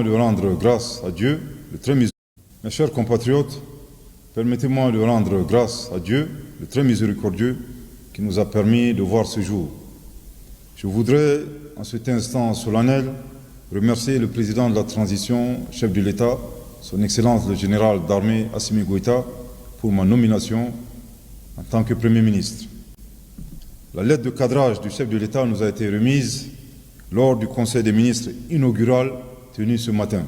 De rendre grâce à Dieu, le très miséricordieux. Mes chers compatriotes, permettez-moi de rendre grâce à Dieu, le très miséricordieux, qui nous a permis de voir ce jour. Je voudrais, en cet instant solennel, remercier le président de la transition, chef de l'État, son Excellence le général d'armée Assimi Goïta, pour ma nomination en tant que Premier ministre. La lettre de cadrage du chef de l'État nous a été remise lors du Conseil des ministres inaugural tenu ce matin.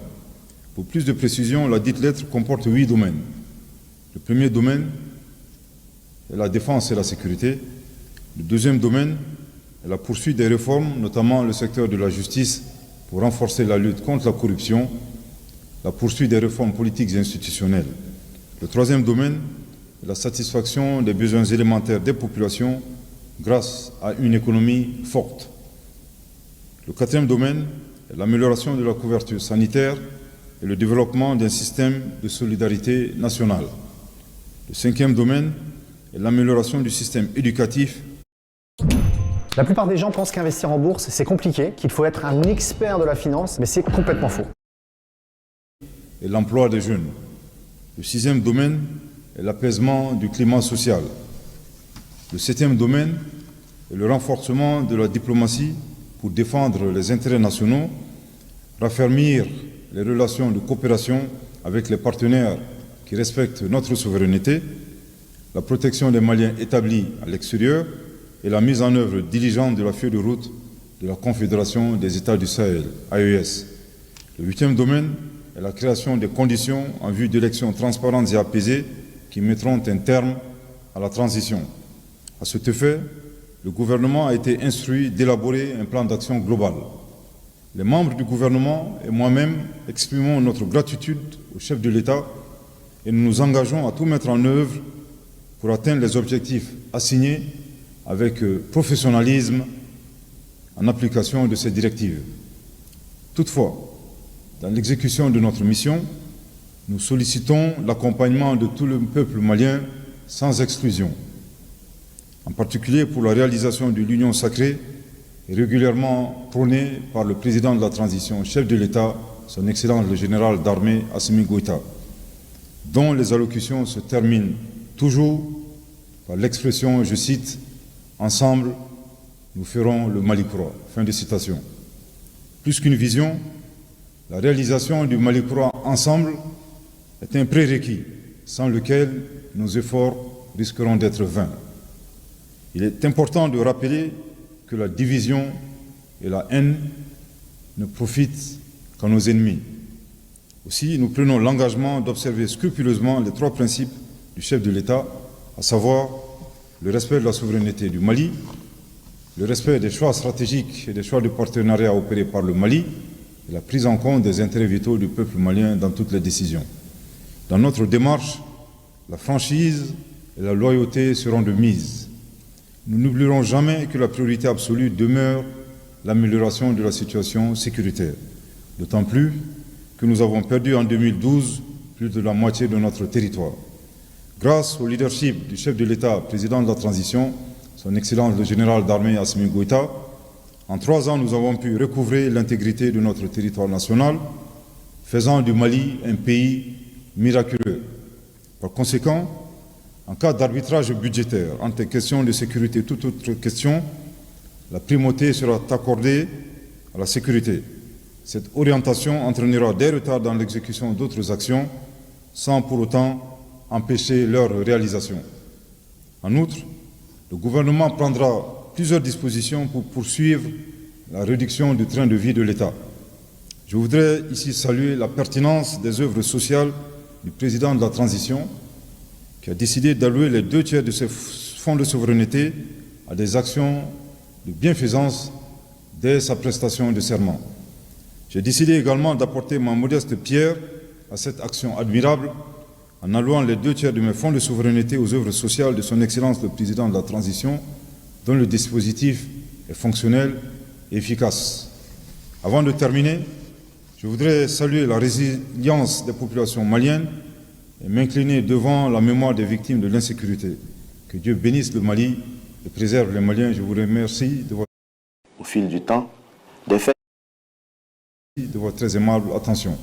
Pour plus de précision, la dite lettre comporte 8 domaines. Le premier domaine est la défense et la sécurité. Le deuxième domaine est la poursuite des réformes, notamment le secteur de la justice, pour renforcer la lutte contre la corruption, la poursuite des réformes politiques et institutionnelles. Le troisième domaine est la satisfaction des besoins élémentaires des populations grâce à une économie forte. Le quatrième domaine est l'amélioration de la couverture sanitaire et le développement d'un système de solidarité nationale. Le cinquième domaine est l'amélioration du système éducatif. La plupart des gens pensent qu'investir en bourse, c'est compliqué, qu'il faut être un expert de la finance, mais c'est complètement faux. Et l'emploi des jeunes. Le sixième domaine est l'apaisement du climat social. Le septième domaine est le renforcement de la diplomatie pour défendre les intérêts nationaux, raffermir les relations de coopération avec les partenaires qui respectent notre souveraineté, la protection des Maliens établis à l'extérieur et la mise en œuvre diligente de la feuille de route de la Confédération des États du Sahel, AES. Le huitième domaine est la création des conditions en vue d'élections transparentes et apaisées qui mettront un terme à la transition. À cet effet, le gouvernement a été instruit d'élaborer un plan d'action global. Les membres du gouvernement et moi-même exprimons notre gratitude au chef de l'État et nous nous engageons à tout mettre en œuvre pour atteindre les objectifs assignés avec professionnalisme en application de ces directives. Toutefois, dans l'exécution de notre mission, nous sollicitons l'accompagnement de tout le peuple malien sans exclusion, en particulier pour la réalisation de l'union sacrée et régulièrement prônée par le président de la transition, chef de l'État, son Excellence le général d'armée Assimi Goïta, dont les allocutions se terminent toujours par l'expression, je cite, « Ensemble, nous ferons le Mali croît ». Fin de citation. Plus qu'une vision, la réalisation du Mali croît ensemble est un prérequis sans lequel nos efforts risqueront d'être vains. Il est important de rappeler que la division et la haine ne profitent qu'à nos ennemis. Aussi, nous prenons l'engagement d'observer scrupuleusement les 3 principes du chef de l'État, à savoir le respect de la souveraineté du Mali, le respect des choix stratégiques et des choix de partenariat opérés par le Mali et la prise en compte des intérêts vitaux du peuple malien dans toutes les décisions. Dans notre démarche, la franchise et la loyauté seront de mise. Nous n'oublierons jamais que la priorité absolue demeure l'amélioration de la situation sécuritaire. D'autant plus que nous avons perdu en 2012 plus de la moitié de notre territoire. Grâce au leadership du chef de l'État, président de la transition, son Excellence le général d'armée Assimi Goïta, en 3 ans, nous avons pu recouvrer l'intégrité de notre territoire national, faisant du Mali un pays miraculeux. Par conséquent, en cas d'arbitrage budgétaire entre questions de sécurité et toute autre question, la primauté sera accordée à la sécurité. Cette orientation entraînera des retards dans l'exécution d'autres actions, sans pour autant empêcher leur réalisation. En outre, le gouvernement prendra plusieurs dispositions pour poursuivre la réduction du train de vie de l'État. Je voudrais ici saluer la pertinence des œuvres sociales du président de la transition, qui a décidé d'allouer les 2/3 de ses fonds de souveraineté à des actions de bienfaisance dès sa prestation de serment. J'ai décidé également d'apporter ma modeste pierre à cette action admirable en allouant les 2/3 de mes fonds de souveraineté aux œuvres sociales de son Excellence le Président de la Transition, dont le dispositif est fonctionnel et efficace. Avant de terminer, je voudrais saluer la résilience des populations maliennes et m'incliner devant la mémoire des victimes de l'insécurité. Que Dieu bénisse le Mali et préserve les Maliens. Je vous remercie de votre... Au fil du temps, des faits De votre très aimable attention.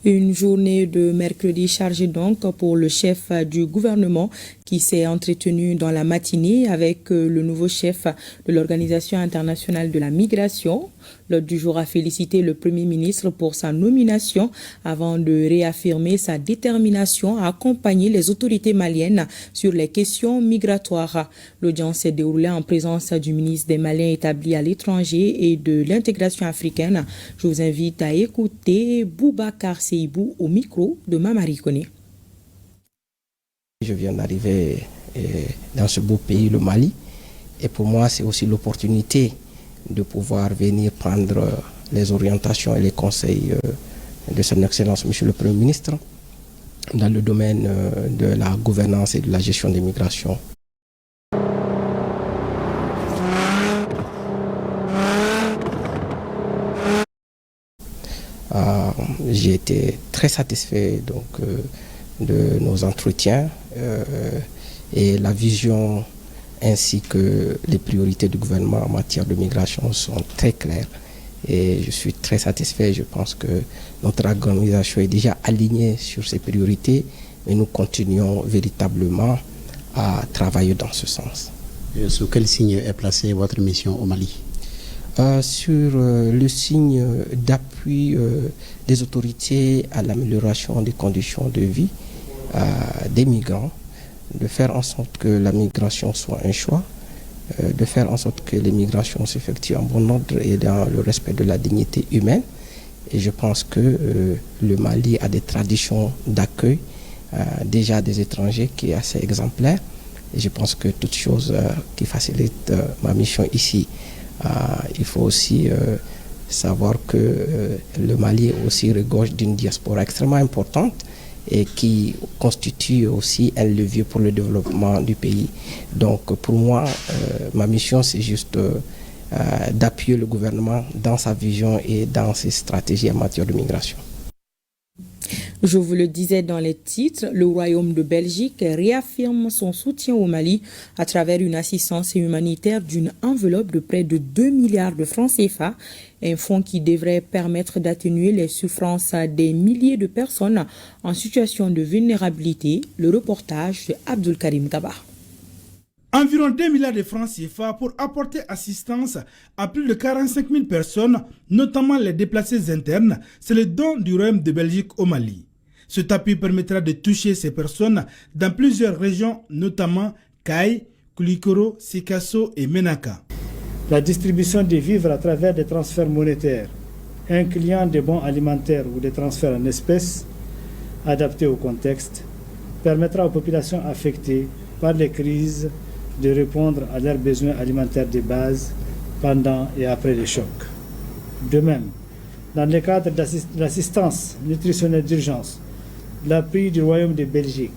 Une journée de mercredi chargée donc pour le chef du gouvernement qui s'est entretenu dans la matinée avec le nouveau chef de l'Organisation internationale de la migration. L'ordre du jour a félicité le Premier ministre pour sa nomination avant de réaffirmer sa détermination à accompagner les autorités maliennes sur les questions migratoires. L'audience s'est déroulée en présence du ministre des Maliens établi à l'étranger et de l'intégration africaine. Je vous invite à écouter Boubacar Seibou au micro de Mamari Koné. Je viens d'arriver dans ce beau pays, le Mali, et pour moi c'est aussi l'opportunité de pouvoir venir prendre les orientations et les conseils de son Excellence Monsieur le Premier ministre dans le domaine de la gouvernance et de la gestion des migrations. J'ai été très satisfait donc, de nos entretiens et la vision ainsi que les priorités du gouvernement en matière de migration sont très claires et je suis très satisfait. Je pense que notre organisation est déjà alignée sur ces priorités et nous continuons véritablement à travailler dans ce sens. Sous quel signe est placée votre mission au Mali ? Sur le signe d'appui des autorités à l'amélioration des conditions de vie des migrants, de faire en sorte que la migration soit un choix, de faire en sorte que les migrations s'effectuent en bon ordre et dans le respect de la dignité humaine. Et je pense que le Mali a des traditions d'accueil déjà des étrangers qui est assez exemplaire. Et je pense que toute chose qui facilite ma mission ici, il faut aussi savoir que le Mali aussi regorge d'une diaspora extrêmement importante et qui constitue aussi un levier pour le développement du pays. Donc pour moi, ma mission c'est juste d'appuyer le gouvernement dans sa vision et dans ses stratégies en matière de migration. Je vous le disais dans les titres, le Royaume de Belgique réaffirme son soutien au Mali à travers une assistance humanitaire d'une enveloppe de près de 2 milliards de francs CFA, un fonds qui devrait permettre d'atténuer les souffrances des milliers de personnes en situation de vulnérabilité. Le reportage de Abdul Karim Gaba. Environ 2 milliards de francs CFA pour apporter assistance à plus de 45 000 personnes, notamment les déplacés internes, c'est le don du Royaume de Belgique au Mali. Cet appui permettra de toucher ces personnes dans plusieurs régions, notamment Kay, Koulikoro, Sikasso et Menaka. La distribution des vivres à travers des transferts monétaires, incluant des bons alimentaires ou des transferts en espèces adaptés au contexte, permettra aux populations affectées par les crises de répondre à leurs besoins alimentaires de base pendant et après les chocs. De même, dans le cadre de l'assistance nutritionnelle d'urgence, l'appui du Royaume de Belgique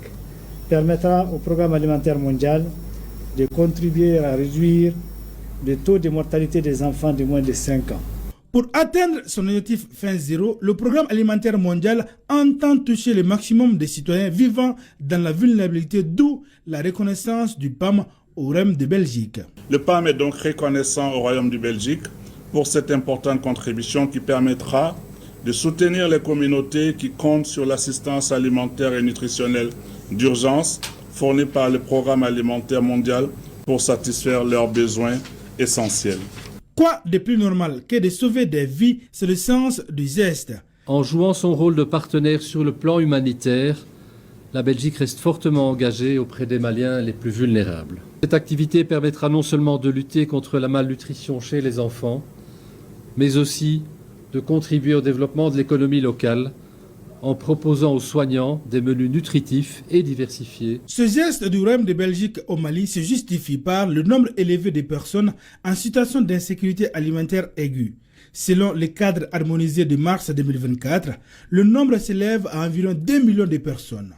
permettra au Programme alimentaire mondial de contribuer à réduire le taux de mortalité des enfants de moins de 5 ans. Pour atteindre son objectif fin zéro, le Programme alimentaire mondial entend toucher le maximum des citoyens vivant dans la vulnérabilité, d'où la reconnaissance du PAM au Royaume de Belgique. Le PAM est donc reconnaissant au Royaume de Belgique pour cette importante contribution qui permettra de soutenir les communautés qui comptent sur l'assistance alimentaire et nutritionnelle d'urgence fournie par le Programme alimentaire mondial pour satisfaire leurs besoins essentiels. Quoi de plus normal que de sauver des vies, c'est le sens du geste. En jouant son rôle de partenaire sur le plan humanitaire, la Belgique reste fortement engagée auprès des Maliens les plus vulnérables. Cette activité permettra non seulement de lutter contre la malnutrition chez les enfants, mais aussi de contribuer au développement de l'économie locale en proposant aux soignants des menus nutritifs et diversifiés. Ce geste du Royaume de Belgique au Mali se justifie par le nombre élevé de personnes en situation d'insécurité alimentaire aiguë. Selon le cadre harmonisé de mars 2024, le nombre s'élève à environ 2 millions de personnes.